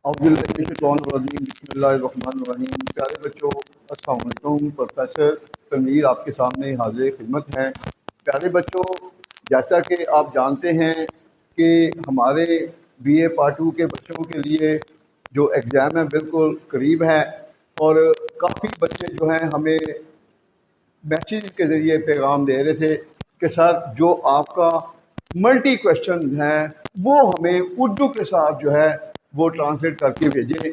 बिस्मिल्लाहिर्रहमानिर्रहीम। प्यारे बच्चों, अस्सलाम वालेकुम। प्रोफेसर तनवीर आपके सामने हाजिर खिदमत हैं। प्यारे बच्चों, जैसा कि आप जानते हैं कि हमारे बीए पार्ट 2 के बच्चों के लिए जो एग्ज़ाम है बिल्कुल करीब है और काफ़ी बच्चे जो हैं हमें मैसेज के ज़रिए पैगाम दे रहे थे कि सर जो आपका मल्टी क्वेश्चन है वो हमें उर्दू के साथ जो है वो ट्रांसलेट करके भेजें।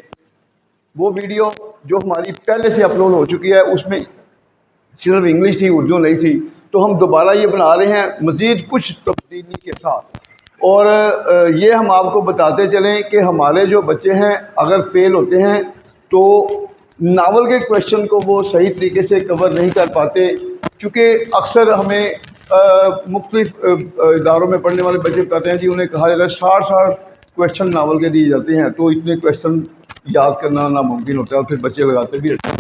वो वीडियो जो हमारी पहले से अपलोड हो चुकी है उसमें सिर्फ इंग्लिश थी, उर्दू नहीं थी, तो हम दोबारा ये बना रहे हैं मज़ीद कुछ तब्दीली के साथ। और ये हम आपको बताते चलें कि हमारे जो बच्चे हैं अगर फेल होते हैं तो नावल के क्वेश्चन को वो सही तरीके से कवर नहीं कर पाते, क्योंकि अक्सर हमें मुख्तलिफ इदारों में पढ़ने वाले बच्चे बताते हैं जी उन्हें कहा जाता है 60 क्वेश्चन नावल के दिए जाते हैं, तो इतने क्वेश्चन याद करना नामुमकिन होता है और फिर बच्चे लगाते भी रहते हैं।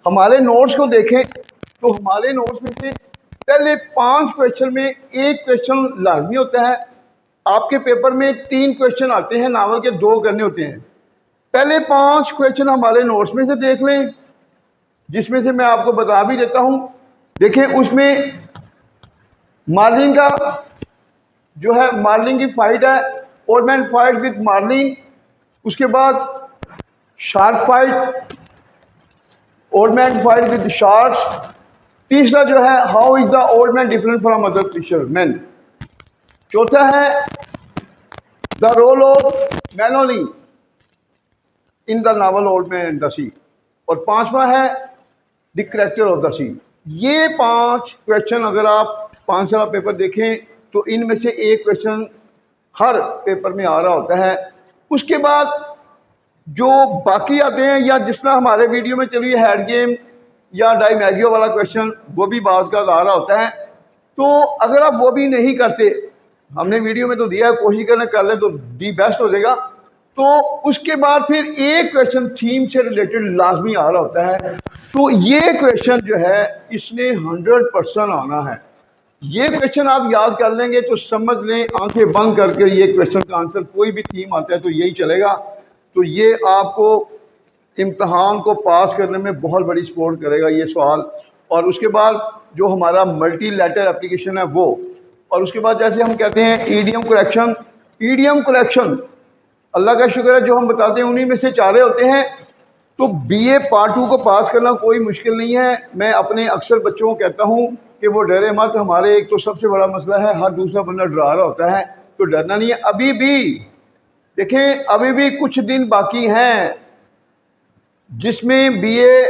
हमारे नोट्स को देखें तो हमारे नोट्स में से पहले 5 क्वेश्चन में एक क्वेश्चन लाजमी होता है। आपके पेपर में 3 क्वेश्चन आते हैं, नावल के 2 करने होते हैं। पहले 5 क्वेश्चन हमारे नोट्स में से देख लें, जिसमें से मैं आपको बता भी देता हूं। देखें, उसमें मार्लिन का जो है, मार्लिन की फाइट है, old man fight with marlin. उसके बाद shark fight, old man fight with sharks. तीसरा जो है, how is the old man different from other fisherman. चौथा है the role of Manolin in the novel old man and the sea. और 5वां है the character of the sea. ये 5 question अगर आप 5 साल पेपर देखें तो इनमें से एक क्वेश्चन हर पेपर में आ रहा होता है। उसके बाद जो बाकी आते हैं, या जिस तरह हमारे वीडियो में चलिए हेड गेम या डाइमैगियो वाला क्वेश्चन, वो भी बात का आ रहा होता है। तो अगर आप वो भी नहीं करते, हमने वीडियो में तो दिया है, कोशिश करना कर ले तो दी बेस्ट हो जाएगा। तो उसके बाद फिर एक क्वेश्चन थीम से रिलेटेड लाजमी आ रहा होता है। तो ये क्वेश्चन जो है इसने 100% आना है। ये क्वेश्चन आप याद कर लेंगे तो समझ लें, आंखें बंद करके ये क्वेश्चन का आंसर, कोई भी थीम आता है तो यही चलेगा। तो ये आपको इम्तहान को पास करने में बहुत बड़ी सपोर्ट करेगा ये सवाल। और उसके बाद जो हमारा मल्टी लेटर एप्लीकेशन है वो, और उसके बाद जैसे हम कहते हैं ईडियम करेक्शन। ईडियम करेक्शन अल्लाह का शुक्र है जो हम बताते हैं उन्हीं में से 4 होते हैं। तो बीए पार्ट 2 को पास करना कोई मुश्किल नहीं है। मैं अपने अक्सर बच्चों को कहता हूं कि वो डरे मत। हमारे एक तो सबसे बड़ा मसला है हर दूसरा बंदा डरा रहा होता है, तो डरना नहीं है। अभी भी देखें, अभी भी कुछ दिन बाकी हैं जिसमें बीए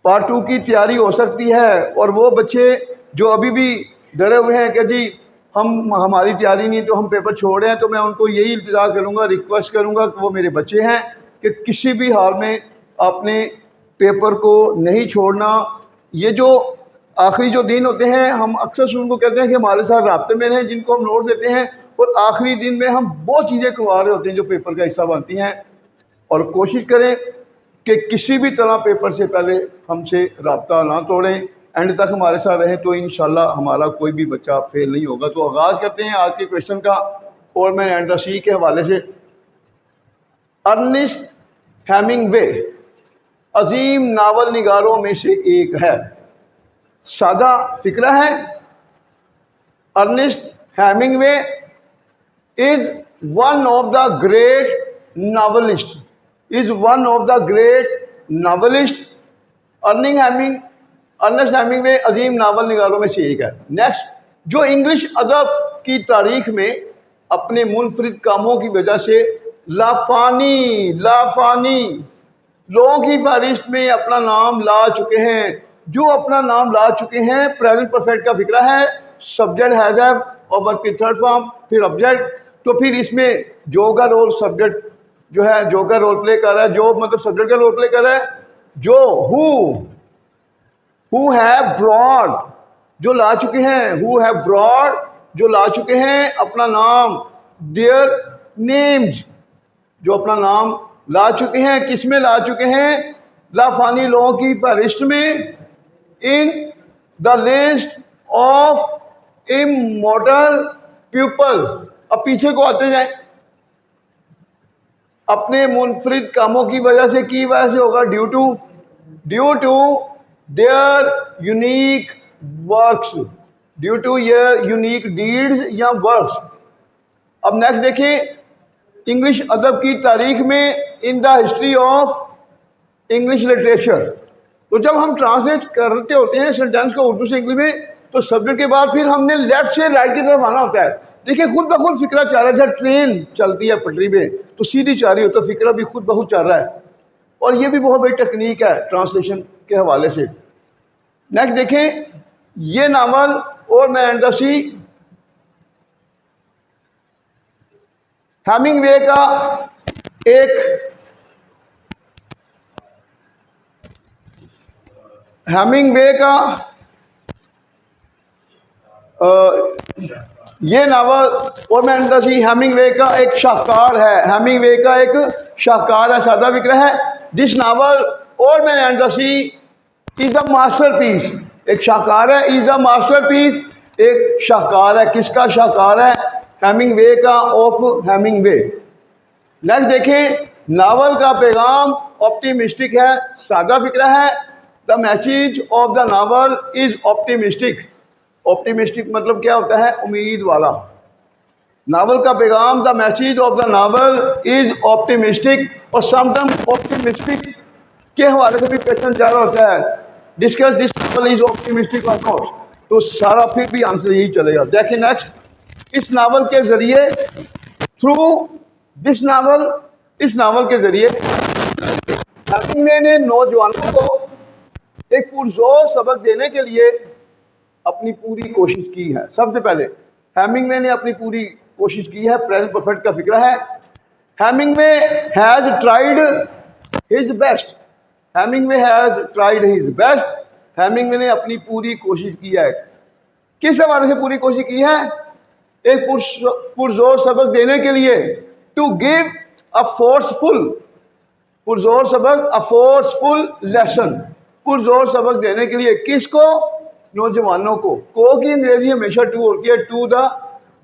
पार्ट 2 की तैयारी हो सकती है। और वो बच्चे जो अभी भी डरे हुए हैं कि जी हमारी तैयारी नहीं तो हम पेपर छोड़ रहे हैं, तो मैं उनको यही इल्तिजा करूँगा, रिक्वेस्ट करूँगा कि वो मेरे बच्चे हैं कि किसी भी हाल में अपने पेपर को नहीं छोड़ना। ये जो आखिरी जो दिन होते हैं, हम अक्सर उनको कहते हैं कि हमारे साथ राब्ते में रहें, जिनको हम नोट देते हैं, और आखिरी दिन में हम वो चीज़ें करवा रहे होते हैं जो पेपर का हिस्सा बनती हैं। और कोशिश करें कि किसी भी तरह पेपर से पहले हमसे राब्ता ना तोड़ें, एंड तक हमारे साथ रहें, तो इंशाल्लाह हमारा कोई भी बच्चा फेल नहीं होगा। तो आगाज़ करते हैं आज के क्वेश्चन का, और मैं एंड द सी के हवाले से। अर्नेस्ट हेमिंगवे अजीम नावल निगारों में से एक है। सादा फिक्रा है, Ernest Hemingway is one of the great novelist, is one of the great novelist. Ernest Hemingway अजीम नावल निगारों में से एक है। नेक्स्ट, जो इंग्लिश अदब की तारीख में अपने मुनफरिद कामों की वजह से लाफानी लोगों की फहरिस्त में अपना नाम ला चुके हैं, जो अपना नाम ला चुके हैं। प्रेजेंट परफेक्ट का फिक्रा है, सब्जेक्ट हैज हैव और वर्ब की थर्ड फॉर्म, फिर ऑब्जेक्ट। तो फिर इसमें जो का रोल सब्जेक्ट जो है, जो का रोल प्ले कर रहा है, जो मतलब सब्जेक्ट का रोल प्ले कर रहा है। जो हु हैव ब्रॉड जो ला चुके हैं, हु हैव ब्रॉड जो ला चुके हैं अपना नाम, देयर नेम्स जो अपना नाम ला चुके हैं, किस में ला चुके हैं? लाफानी लोगों की फहरिस्त में, in the list of immortal people. अब पीछे को आते जाए, अपने मुनफरिद कामों की वजह से, की वजह से होगा due to their unique works, due to your unique deeds या वर्क्स। अब नेक्स्ट देखें, इंग्लिश अदब की तारीख में in the history of English literature. तो जब हम ट्रांसलेट करते होते हैं सेंटेंस को उर्दू से इंग्लिश में, तो सब्जेक्ट के बाद फिर हमने लेफ्ट से राइट की तरफ आना होता है। देखिए खुद ब खुद फिक्रा चल रहा है, जब ट्रेन चलती है पटरी में तो सीधी जा रही हो, तो फिक्रा भी खुद ब खुद चल रहा है। और ये भी बहुत बड़ी टेक्निक है ट्रांसलेशन के हवाले से। नेक्स्ट देखें, ये नावल और मेरेंडा सी हेमिंगवे का एक ये नावल और मेरेंडा सी हेमिंगवे का एक शाहकार है। हेमिंगवे का एक शाहकार है, सादा विक्रय है। दिस नावल और मेरेंडा सी इज द मास्टरपीस। एक शाहकार है, इज द मास्टरपीस, एक शाहकार है। किसका शाहकार है? हेमिंगवे का, ऑफ हेमिंगवे। नेक्स्ट देखें, नावल का पैगाम ऑप्टिमिस्टिक है, सादा फिक्रा है। The message of the novel is optimistic. Optimistic मतलब क्या होता है? उम्मीद वाला। नावल का पैगाम, the message of the novel is optimistic. और समटाइम ऑप्टिमिस्टिक के हवाले से भी क्वेश्चन जा रहा होता है, discuss this novel is optimistic और नॉट। तो सारा फिर भी आंसर यही चलेगा। देखिए नेक्स्ट, इस नावल के जरिए, थ्रू दिस नावल, इस नावल के जरिए हेमिंगवे ने नौजवानों को एक पुरजोर सबक देने के लिए अपनी पूरी कोशिश की है। सबसे पहले हेमिंगवे ने अपनी पूरी कोशिश की है। प्रेजेंट परफेक्ट का फिक्र है, Hemingway has tried his best. Hemingway has tried his best. Hemingway ने अपनी पूरी कोशिश की है। किस हवाले से पूरी कोशिश की है? एक पुरजोर सबक देने के लिए, टू गिव अ फोर्सफुल, पुरजोर सबक, अ फोर्सफुल लेसन, पुरजोर सबक देने के लिए। किसको? नौजवानों को की अंग्रेजी हमेशा टू होती है, to the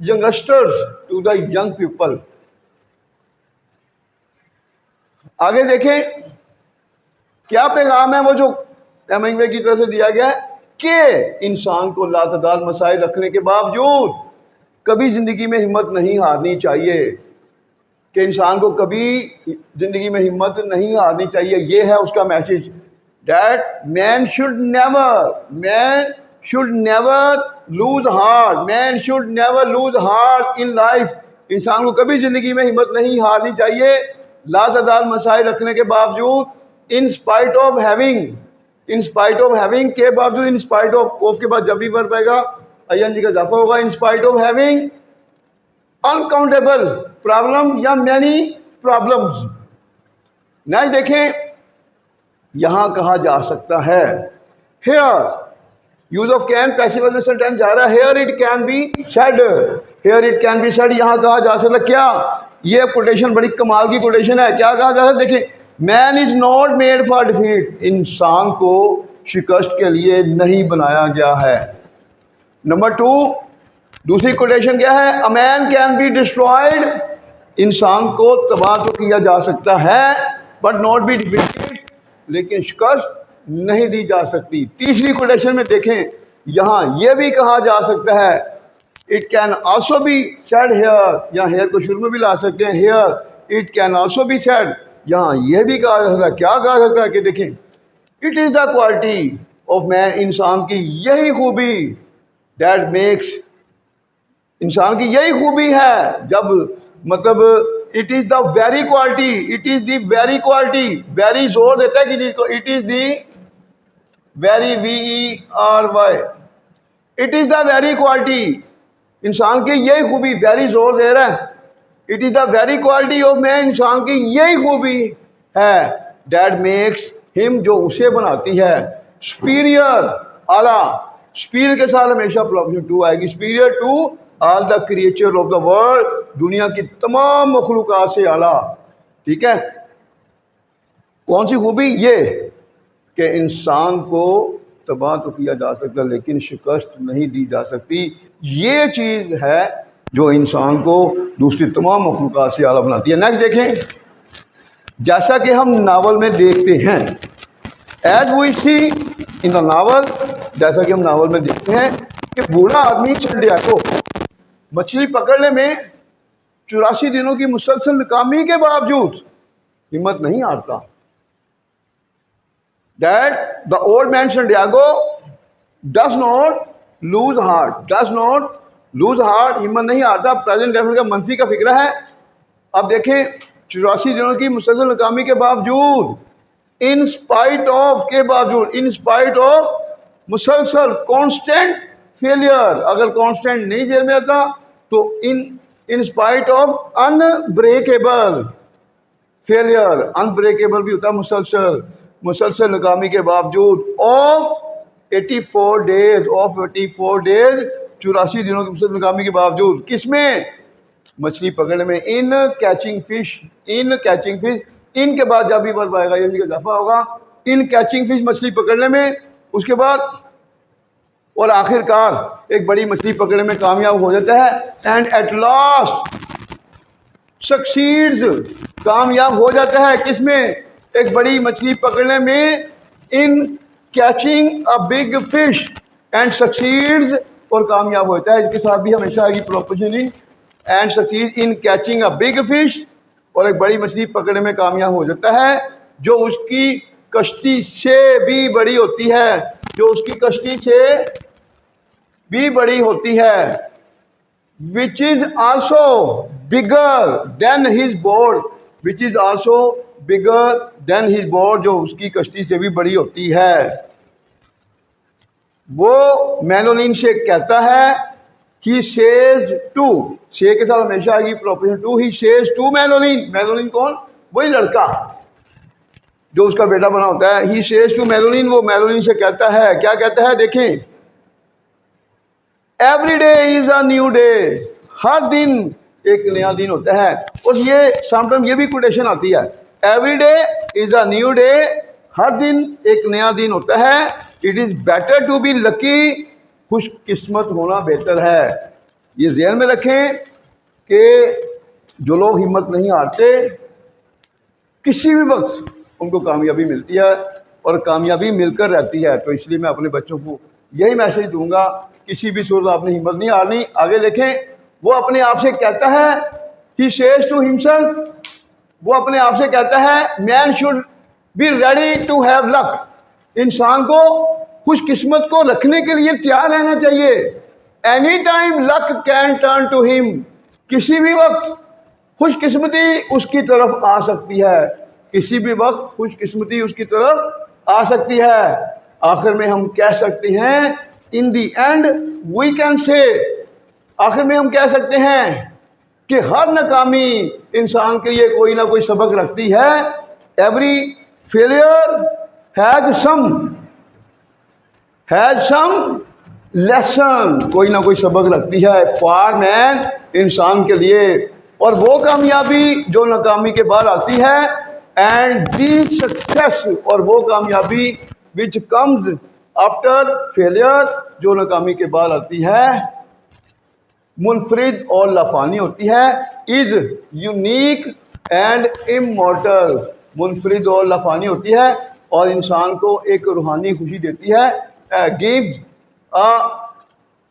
youngsters, to the young people. आगे देखें क्या पैगाम है वो जो हेमिंगवे की तरफ से दिया गया है, कि इंसान को लातदार मसाइल रखने के बावजूद कभी जिंदगी में हिम्मत नहीं हारनी चाहिए, कि इंसान को कभी जिंदगी में हिम्मत नहीं हारनी चाहिए। ये है उसका message, that man should never lose heart, man should never lose heart in life. इंसान को कभी जिंदगी में हिम्मत नहीं हारनी चाहिए, लातदार मसाइल रखने के बावजूद। इन spite of having, in spite of having के बावजूद, इन स्पाइट ऑफ के बाद जब भी वर्ब आएगा ING का इजाफा होगा। In spite of having uncountable problem या मैनी प्रॉब्लम्स। नेक्स्ट देखें, यहां कहा जा सकता है, here use of can, passive में सेंटेंस जा रहा है। Here it can be said, here it can be said, यहां कहा जा सकता है। क्या? ये कोटेशन बड़ी कमाल की कोटेशन है। क्या कहा जा सकता है? देखिए, man is not made for defeat, इंसान को शिकस्त के लिए नहीं बनाया गया है। नंबर 2, दूसरी कोटेशन क्या है? A man can be destroyed, इंसान को तबाह तो किया जा सकता है, बट नॉट बी डिफीटेड, लेकिन शिकस्त नहीं दी जा सकती। तीसरी कोटेशन में देखें, यहां यह भी कहा जा सकता है, it can also be said here, या हेयर को शुरू में भी ला सकते हैं, here it can also be said, यहां यह भी कहा जा सकता है। क्या कहा सकता है? कि देखें, it is the quality of man, इंसान की यही खूबी, दैट मेक्स, इंसान की यही खूबी है, जब मतलब it is the very quality, it is the very quality, very जोर देता है कि चीज को, it is the very VERY, it is the very quality, इंसान की यही खूबी, वेरी जोर दे रहा है, it is the very quality of man, इंसान की यही खूबी है, दैट मेक्स हिम, जो उसे बनाती है, सुपीरियर, आला, सुपीरियर के साथ हमेशा प्रोपोजिशन टू आएगी, superior to all the creature of the world, दुनिया की तमाम मखलूकात से आला। ठीक है, कौन सी खूबी? ये कि इंसान को तबाह तो किया जा सकता है, लेकिन शिकस्त नहीं दी जा सकती। ये चीज़ है जो इंसान को दूसरी तमाम मखलूकात से आला बनाती है। नेक्स्ट देखें, जैसा कि हम नावल में देखते हैं, as we see in the novel, जैसा कि हम नावल में देखते हैं कि बूढ़ा आदमी संडियागो मछली पकड़ने में 84 दिनों की मुसलसल नाकामी के बावजूद हिम्मत नहीं हारता। That the old man Santiago does not lose heart, हिम्मत नहीं हारता। प्रेजेंट डेफिनेट का मनफी का फिक्र है। अब देखें, 84 दिनों की मुसलसल नाकामी के बावजूद, इन स्पाइट ऑफ मुसलसल कांस्टेंट फेलियर, अगर कांस्टेंट नहीं जेल में आता तो इन spite of unbreakable failure, unbreakable भी होता मुसलसल नाकामी के बावजूद, ऑफ 84 डेज 84 दिनों की मुसलसल नाकामी के बावजूद, किसमें? मछली पकड़ने में। इन कैचिंग फिश, इन के बाद जब भी वर्ब आएगा ये इजाफा होगा। इन कैचिंग फिश, मछली पकड़ने में। उसके बाद और आखिरकार एक बड़ी मछली पकड़ने में कामयाब हो जाता है। एंड एट लास्ट सक्सीड्स, कामयाब हो जाता है किसमें? एक बड़ी मछली पकड़ने में। In catching a big fish and succeeds, और कामयाब होता है। इसके साथ भी हमेशा आएगी proposition in, and succeed in catching a big fish, और एक बड़ी मछली पकड़ने में कामयाब हो जाता है जो उसकी कश्ती से भी बड़ी होती है, which is also bigger than his board, जो उसकी कश्ती से भी बड़ी होती है। वो मैनोलिन से कहता है, he says to, से के साथ हमेशा आएगी preposition to. he says to Manolin कौन? वही लड़का जो उसका बेटा बना होता है। he says to मैनोलिन, वो मैनोलिन से कहता है, क्या कहता है? देखें, every day is a new day, हर दिन एक नया दिन होता है। और ये समटाइम ये भी कोटेशन आती है, every day is a new day, हर दिन एक नया दिन होता है। It is better to be lucky, खुशकिस्मत होना बेहतर है। ये ध्यान में रखें कि जो लोग हिम्मत नहीं हारते, किसी भी वक्त उनको कामयाबी मिलती है और कामयाबी मिलकर रहती है। तो इसलिए मैं अपने बच्चों को यही मैसेज दूंगा, किसी भी सूरत आपने हिम्मत नहीं हारनी। आगे देखें, वो अपने आप से कहता है, he says to himself, वो अपने आप से कहता है, man should be ready to have luck, इंसान को खुशकिस्मत को रखने के लिए तैयार रहना चाहिए। Any time luck can turn to him, किसी भी वक्त खुशकिस्मती उसकी तरफ आ सकती है, किसी भी वक्त खुशकिस्मती उसकी तरफ आ सकती है। आखिर में हम कह सकते हैं, इन दी एंड वी कैन से, आखिर में हम कह सकते हैं कि हर नाकामी इंसान के लिए कोई ना कोई सबक रखती है। Every failure has some lesson, कोई ना कोई सबक रखती है फॉर मैन, इंसान के लिए। और वो कामयाबी जो नाकामी के बाद आती है, एंड दी सक्सेस, और वो कामयाबी विच कम्स आफ्टर फेलियर, जो नाकामी के बाद आती है, मुनफरिद और लाफानी होती है। इज यूनिक एंड इमॉर्टल, मुनफरिद और लाफानी होती है और इंसान को एक रूहानी खुशी देती है। Gives a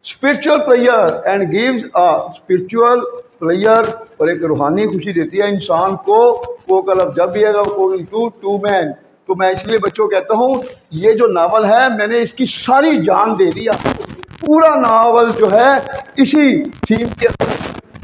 spiritual player and gives a spiritual player, और एक रूहानी खुशी देती है इंसान को। वो कलब जब भी आएगा टू मैन। तो मैं इसलिए बच्चों कहता हूँ, ये जो नावल है मैंने इसकी सारी जान दे दिया। पूरा नावल जो है इसी थीम के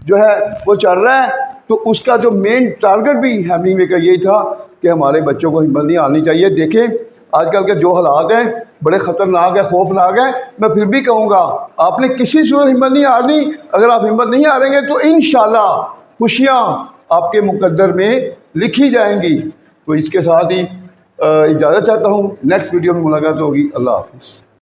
जो है वो चल रहा है। तो उसका जो मेन टारगेट भी हेमिंगवे का यही था कि हमारे बच्चों को हिम्मत नहीं आनी चाहिए। देखें आजकल के जो हालात हैं बड़े ख़तरनाक है, खौफनाक है। मैं फिर भी कहूँगा, आपने किसी सूरत हिम्मत नहीं हारनी। अगर आप हिम्मत नहीं हारेंगे तो इंशाल्लाह खुशियाँ आपके मुकद्दर में लिखी जाएंगी। तो इसके साथ ही इजाज़त चाहता हूँ, नेक्स्ट वीडियो में मुलाकात होगी। अल्लाह हाफ़िज़।